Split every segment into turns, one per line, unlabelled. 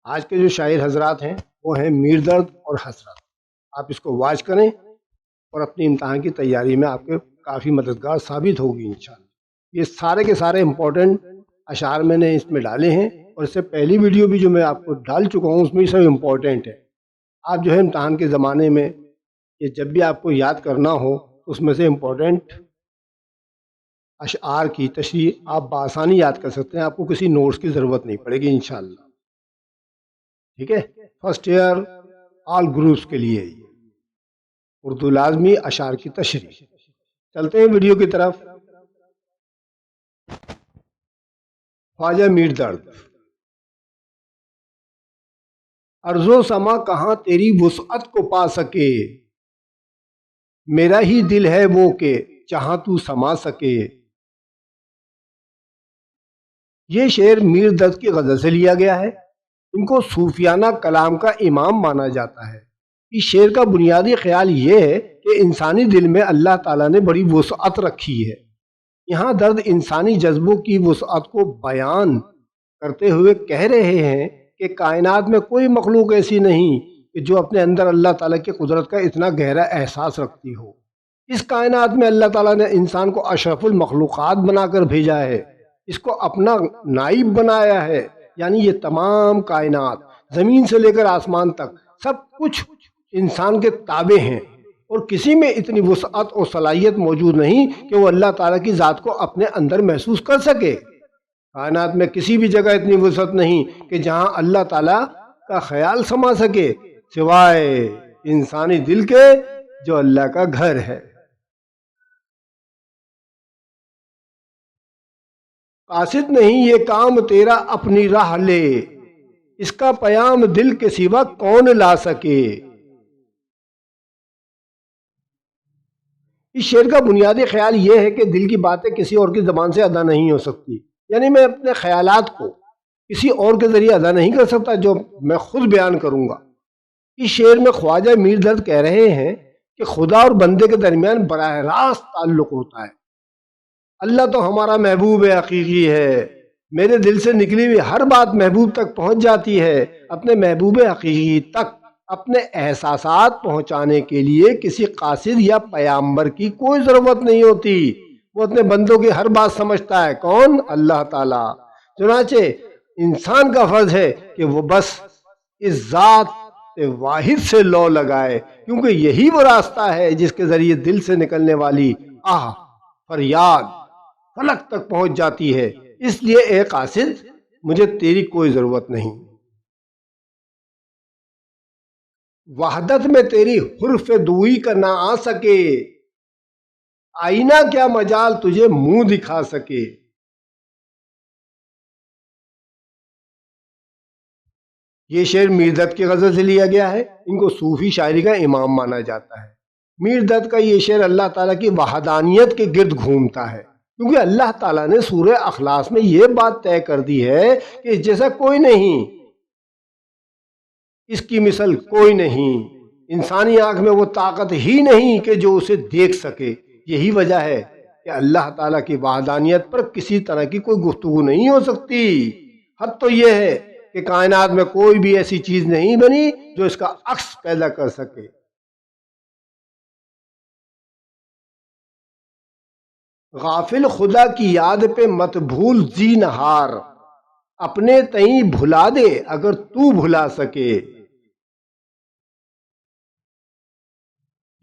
آج کے جو شاعر حضرات ہیں وہ ہیں میر درد اور حسرت. آپ اس کو واچ کریں اور اپنی امتحان کی تیاری میں آپ کے کافی مددگار ثابت ہوگی انشاءاللہ. یہ سارے کے سارے امپورٹنٹ اشعار میں نے اس میں ڈالے ہیں، اور اس سے پہلی ویڈیو بھی جو میں آپ کو ڈال چکا ہوں اس میں سب امپورٹنٹ ہے. آپ جو ہے امتحان کے زمانے میں یہ جب بھی آپ کو یاد کرنا ہو تو اس میں سے امپورٹنٹ اشعار کی تشریح آپ بآسانی یاد کر سکتے ہیں. آپ کو کسی نوٹس کی ضرورت نہیں پڑے گی انشاءاللہ. ٹھیک ہے، فرسٹ ایئر آل گروپس کے لیے اردو لازمی اشعار کی تشریح. چلتے ہیں ویڈیو کی طرف. خواجہ میر درد. ارض و سما کہاں تیری وسعت کو پا سکے، میرا ہی دل ہے وہ کہ جہاں تو سما سکے. یہ شعر میر درد کی غزل سے لیا گیا ہے. ان کو صوفیانہ کلام کا امام مانا جاتا ہے. اس شعر کا بنیادی خیال یہ ہے کہ انسانی دل میں اللہ تعالیٰ نے بڑی وسعت رکھی ہے. یہاں درد انسانی جذبوں کی وسعت کو بیان کرتے ہوئے کہہ رہے ہیں کہ کائنات میں کوئی مخلوق ایسی نہیں کہ جو اپنے اندر اللہ تعالیٰ کی قدرت کا اتنا گہرا احساس رکھتی ہو. اس کائنات میں اللہ تعالیٰ نے انسان کو اشرف المخلوقات بنا کر بھیجا ہے، اس کو اپنا نائب بنایا ہے. یعنی یہ تمام کائنات زمین سے لے کر آسمان تک سب کچھ انسان کے تابع ہیں، اور کسی میں اتنی وسعت اور صلاحیت موجود نہیں کہ وہ اللہ تعالیٰ کی ذات کو اپنے اندر محسوس کر سکے. کائنات میں کسی بھی جگہ اتنی وسعت نہیں کہ جہاں اللہ تعالیٰ کا خیال سما سکے، سوائے انسانی دل کے جو اللہ کا گھر ہے. قاصد نہیں یہ کام تیرا اپنی راہ لے، اس کا پیام دل کے سوا کون لا سکے. اس شعر کا بنیادی خیال یہ ہے کہ دل کی باتیں کسی اور کی زبان سے ادا نہیں ہو سکتی. یعنی میں اپنے خیالات کو کسی اور کے ذریعے ادا نہیں کر سکتا جو میں خود بیان کروں گا. اس شعر میں خواجہ میر درد کہہ رہے ہیں کہ خدا اور بندے کے درمیان براہ راست تعلق ہوتا ہے. اللہ تو ہمارا محبوب حقیقی ہے، میرے دل سے نکلی ہوئی ہر بات محبوب تک پہنچ جاتی ہے. اپنے محبوب حقیقی تک اپنے احساسات پہنچانے کے لیے کسی قاصد یا پیامبر کی کوئی ضرورت نہیں ہوتی. وہ اپنے بندوں کی ہر بات سمجھتا ہے. کون؟ اللہ تعالیٰ. چنانچہ انسان کا فرض ہے کہ وہ بس اس ذات واحد سے لو لگائے، کیونکہ یہی وہ راستہ ہے جس کے ذریعے دل سے نکلنے والی آہ فریاد فلک تک پہنچ جاتی ہے. اس لیے اے قاصد، مجھے تیری کوئی ضرورت نہیں. وحدت میں تیری حرف دوئی کا نہ آ سکے، آئینہ کیا مجال تجھے منہ دکھا سکے. یہ شعر میر درد کی غزل سے لیا گیا ہے. ان کو صوفی شاعری کا امام مانا جاتا ہے. میر درد کا یہ شعر اللہ تعالیٰ کی وحدانیت کے گرد گھومتا ہے، کیونکہ اللہ تعالیٰ نے سورہ اخلاص میں یہ بات طے کر دی ہے کہ اس جیسا کوئی نہیں، اس کی مثل کوئی نہیں. انسانی آنکھ میں وہ طاقت ہی نہیں کہ جو اسے دیکھ سکے. یہی وجہ ہے کہ اللہ تعالیٰ کی وحدانیت پر کسی طرح کی کوئی گفتگو نہیں ہو سکتی. حد تو یہ ہے کہ کائنات میں کوئی بھی ایسی چیز نہیں بنی جو اس کا عکس پیدا کر سکے. غافل خدا کی یاد پہ مت بھول زینہار، اپنے تئیں بھلا دے اگر تو بھلا سکے.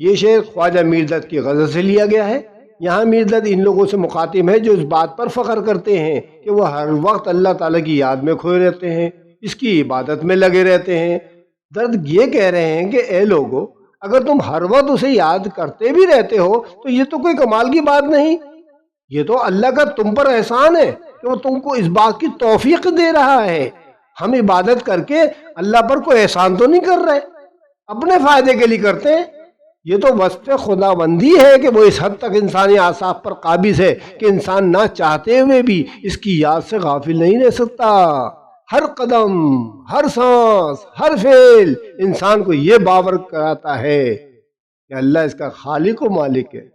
یہ شعر خواجہ میر درد کی غزل سے لیا گیا ہے. یہاں میر درد ان لوگوں سے مخاطب ہے جو اس بات پر فخر کرتے ہیں کہ وہ ہر وقت اللہ تعالیٰ کی یاد میں کھوئے رہتے ہیں، اس کی عبادت میں لگے رہتے ہیں. درد یہ کہہ رہے ہیں کہ اے لوگو، اگر تم ہر وقت اسے یاد کرتے بھی رہتے ہو تو یہ تو کوئی کمال کی بات نہیں. یہ تو اللہ کا تم پر احسان ہے کہ وہ تم کو اس بات کی توفیق دے رہا ہے. ہم عبادت کر کے اللہ پر کوئی احسان تو نہیں کر رہے، اپنے فائدے کے لیے کرتے ہیں. یہ تو وصف خدا بندی ہے کہ وہ اس حد تک انسانی اعصاب پر قابض ہے کہ انسان نہ چاہتے ہوئے بھی اس کی یاد سے غافل نہیں رہ سکتا. ہر قدم، ہر سانس، ہر فعل انسان کو یہ باور کراتا ہے کہ اللہ اس کا خالق و مالک ہے.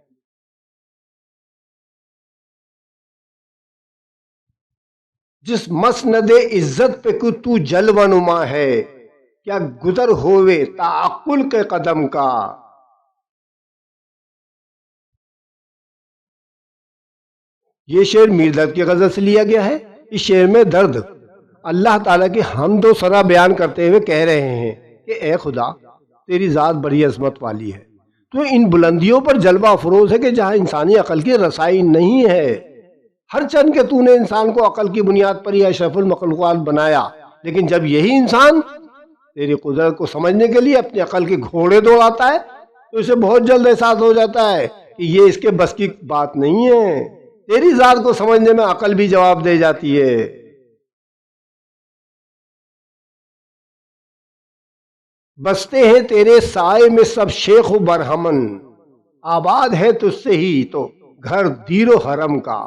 جس مسند عزت پہ کو تو جلوہ نما ہے، کیا گزر ہوئے تعقل کے قدم کا۔ یہ شعر میر درد کی غزل سے لیا گیا ہے۔ اس شعر میں درد اللہ تعالیٰ کی حمد و ثنا بیان کرتے ہوئے کہہ رہے ہیں کہ اے خدا، تیری ذات بڑی عظمت والی ہے، تو ان بلندیوں پر جلوہ افروز ہے کہ جہاں انسانی عقل کی رسائی نہیں ہے۔ ہر چند کہ تو نے انسان کو عقل کی بنیاد پر ہی اشرف المخلوقات بنایا، لیکن جب یہی انسان تیری قدرت کو سمجھنے کے لیے اپنی عقل کے گھوڑے دوڑاتا ہے تو اسے بہت جلد احساس ہو جاتا ہے کہ یہ اس کے بس کی بات نہیں ہے۔ تیری ذات کو سمجھنے میں عقل بھی جواب دے جاتی ہے۔ بستے ہیں تیرے سائے میں سب شیخ و برہمن، آباد ہے تجھ سے ہی تو گھر دیر و حرم کا۔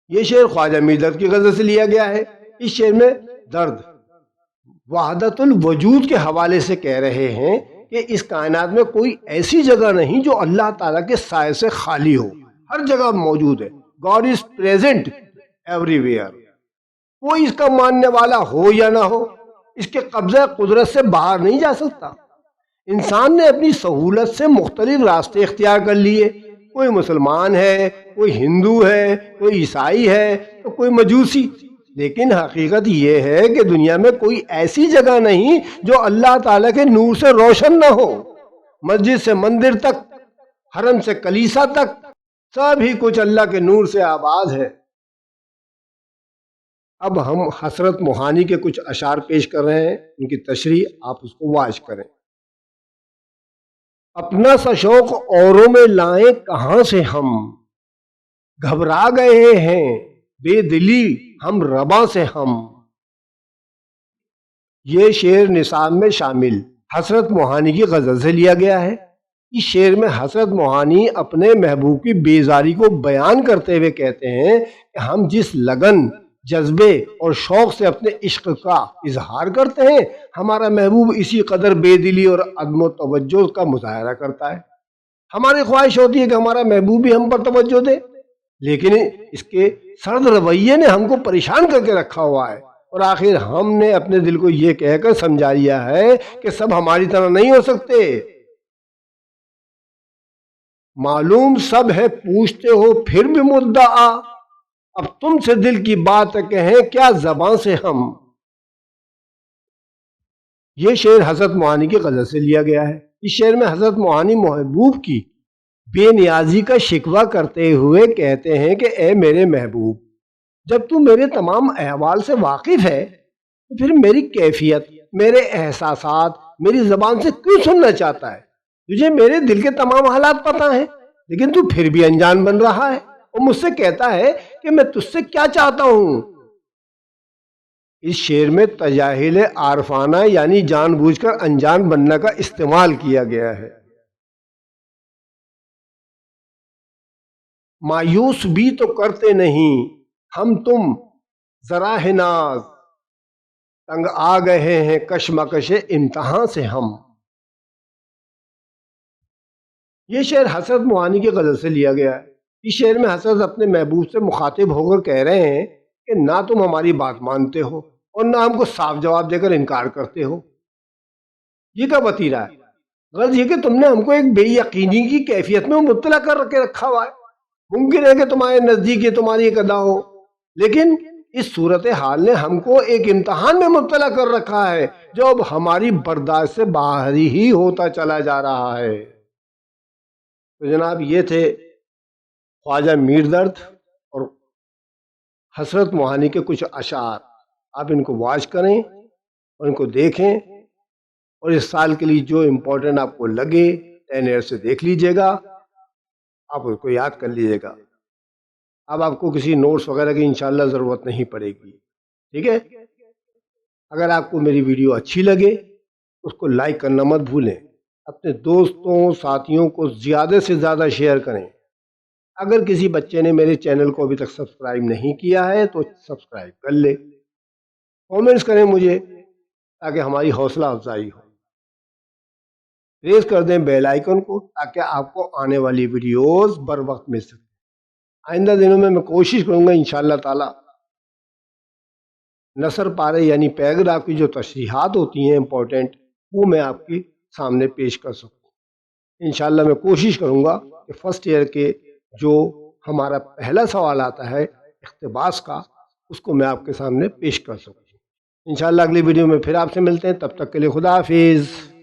یہ شعر خواجہ میر درد کی غزل سے لیا گیا ہے۔ اس شعر میں درد وحدت الوجود کے حوالے سے کہہ رہے ہیں کہ اس کائنات میں کوئی ایسی جگہ نہیں جو اللہ تعالیٰ کے سائے سے خالی ہو، ہر جگہ موجود ہے۔ God is present every where. کوئی اس کا ماننے والا ہو یا نہ ہو، اس کے قبضہ قدرت سے باہر نہیں جا سکتا۔ انسان نے اپنی سہولت سے مختلف راستے اختیار کر لیے، کوئی مسلمان ہے، کوئی ہندو ہے، کوئی عیسائی ہے تو کوئی مجوسی، لیکن حقیقت یہ ہے کہ دنیا میں کوئی ایسی جگہ نہیں جو اللہ تعالیٰ کے نور سے روشن نہ ہو۔ مسجد سے مندر تک، حرم سے کلیسا تک، سب ہی کچھ اللہ کے نور سے آباد ہے۔ اب ہم حسرت موہانی کے کچھ اشعار پیش کر رہے ہیں، ان کی تشریح آپ اس کو واچ کریں۔ اپنا سا شوق اوروں میں لائیں کہاں سے ہم، گھبرا گئے ہیں بے دلی ہم رباں سے ہم۔ یہ شعر نصاب میں شامل حسرت موہانی کی غزل سے لیا گیا ہے۔ اس شعر میں حسرت موہانی اپنے محبوب کی بیزاری کو بیان کرتے ہوئے کہتے ہیں کہ ہم جس لگن، جذبے اور شوق سے اپنے عشق کا اظہار کرتے ہیں، ہمارا محبوب اسی قدر بے دلی اور عدم و توجہ کا مظاہرہ کرتا ہے۔ ہماری خواہش ہوتی ہے کہ ہمارا محبوب بھی ہم پر توجہ دے، لیکن اس کے سرد رویے نے ہم کو پریشان کر کے رکھا ہوا ہے، اور آخر ہم نے اپنے دل کو یہ کہہ کر سمجھا لیا ہے کہ سب ہماری طرح نہیں ہو سکتے۔ معلوم سب ہے پوچھتے ہو پھر بھی مدعا، اب تم سے دل کی بات کہیں کیا زباں سے ہم۔ یہ شعر حضرت موہانی کی غزل سے لیا گیا ہے۔ اس شعر میں حضرت موہانی محبوب کی بے نیازی کا شکوہ کرتے ہوئے کہتے ہیں کہ اے میرے محبوب، جب تو میرے تمام احوال سے واقف ہے تو پھر میری کیفیت، میرے احساسات میری زبان سے کیوں سننا چاہتا ہے؟ تجھے میرے دل کے تمام حالات پتہ ہیں، لیکن تو پھر بھی انجان بن رہا ہے اور مجھ سے کہتا ہے کہ میں تجھ سے کیا چاہتا ہوں۔ اس شعر میں تجاہل عارفانہ یعنی جان بوجھ کر انجان بننے کا استعمال کیا گیا ہے۔ مایوس بھی تو کرتے نہیں ہم تم ذرا ہے ناز، تنگ آ گئے ہیں کشمکش امتحان سے ہم۔ یہ شعر حسرت موہانی کی غزل سے لیا گیا ہے۔ اس شعر میں حسرت اپنے محبوب سے مخاطب ہو کر کہہ رہے ہیں کہ نہ تم ہماری بات مانتے ہو اور نہ ہم کو صاف جواب دے کر انکار کرتے ہو۔ یہ کیا وتیرہ ہے؟ غرض یہ کہ تم نے ہم کو ایک بے یقینی کی کیفیت میں مبتلا کر کے رکھا ہوا ہے۔ ممکن ہے کہ تمہارے نزدیک یہ تمہاری ایک ادا ہو، لیکن اس صورتحال نے ہم کو ایک امتحان میں مبتلا کر رکھا ہے جو اب ہماری برداشت سے باہر ہی ہوتا چلا جا رہا ہے۔ تو جناب یہ تھے خواجہ میر درد اور حسرت موہانی کے کچھ اشعار۔ آپ ان کو واچ کریں اور ان کو دیکھیں، اور اس سال کے لیے جو امپورٹنٹ آپ کو لگے 10 ایئر سے دیکھ لیجئے گا، آپ اس کو یاد کر لیجئے گا۔ اب آپ کو کسی نوٹس وغیرہ کی انشاءاللہ ضرورت نہیں پڑے گی، ٹھیک ہے؟ اگر آپ کو میری ویڈیو اچھی لگے اس کو لائک کرنا مت بھولیں، اپنے دوستوں ساتھیوں کو زیادہ سے زیادہ شیئر کریں۔ اگر کسی بچے نے میرے چینل کو ابھی تک سبسکرائب نہیں کیا ہے تو سبسکرائب کر لے، کامنٹس کریں مجھے تاکہ ہماری حوصلہ افزائی ہو۔ پریس کر دیں بیل آئیکن کو تاکہ آپ کو آنے والی ویڈیوز بر وقت مل سکیں۔ آئندہ دنوں میں کوشش کروں گا انشاءاللہ تعالی نثر پارے یعنی پیراگراف کی جو تشریحات ہوتی ہیں امپورٹنٹ، وہ میں آپ کے سامنے پیش کر سکوں۔ انشاءاللہ میں کوشش کروں گا کہ فرسٹ ایئر کے جو ہمارا پہلا سوال آتا ہے اقتباس کا، اس کو میں آپ کے سامنے پیش کر سکوں۔ انشاءاللہ اگلی ویڈیو میں پھر آپ سے ملتے ہیں، تب تک کے لیے خدا حافظ۔